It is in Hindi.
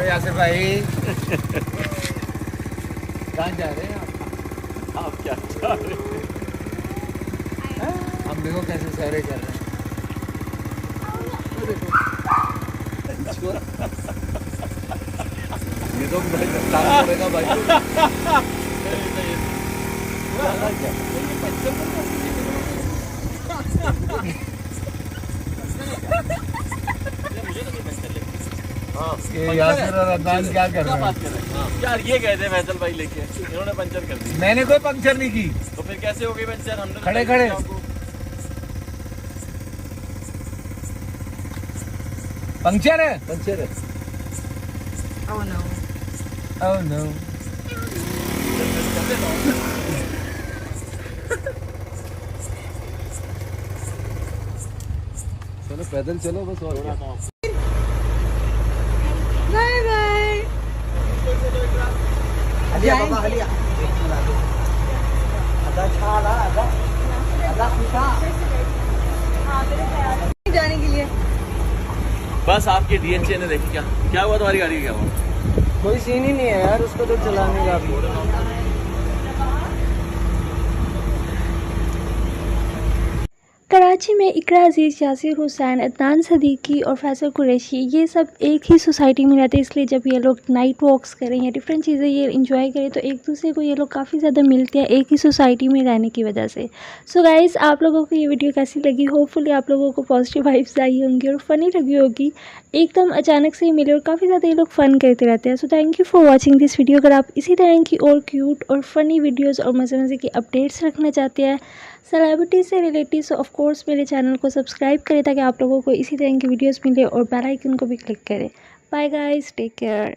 अरे यासिर भाई कहाँ जा रहे हैं आप क्या चाह रहे हैं? हम देखो कैसे सैरे कर रहे हैं। ये तो पड़ेगा भाई। ये यासिर और अदनान क्या कर रहे हैं? यार ये गए थे फैसल भाई लेके, इन्होंने पंचर कर दी। मैंने कोई पंक्चर नहीं की। तो फिर कैसे हो गई पंचर? हमने खड़े खड़े पंक्चर है। पंक्चर है। Oh no. Oh no. चलो पैदल चलो बस और क्या। Bye bye. जाने के लिए बस आपके डीएनसी ने देखी क्या क्या हुआ तुम्हारी गाड़ी का? क्या हुआ? कोई सीन ही नहीं है यार, उसको तो चलाने का भी। कराची में इकरा अजीज़, यासिर हुसैन, अदनान सदीकी और फैसल कुरैशी ये सब एक ही सोसाइटी में रहते हैं। इसलिए जब ये लोग नाइट वॉक्स करें या डिफरेंट चीज़ें ये इंजॉय करें तो एक दूसरे को ये लोग काफ़ी ज़्यादा मिलते हैं एक ही सोसाइटी में रहने की वजह से। सो गाइज़, आप लोगों को ये वीडियो कैसी लगी? होपफुली आप लोगों को पॉजिटिव वाइब्स आई होंगी और फ़नी लगी होगी। एकदम अचानक से ही मिले और काफ़ी ज़्यादा ये लोग फ़न करते रहते हैं। So thank you for watching this video. अगर आप इसी तरह की और क्यूट और फ़नी वीडियोज़ और मज़े मज़े की अपडेट्स रखना चाहते हैं सेलिब्रिटी से रिलेटेड, सो ऑफ कोर्स मेरे चैनल को सब्सक्राइब करें ताकि आप लोगों को इसी तरह की वीडियोस मिले और बेल आइकन को भी क्लिक करें। Bye guys, take care.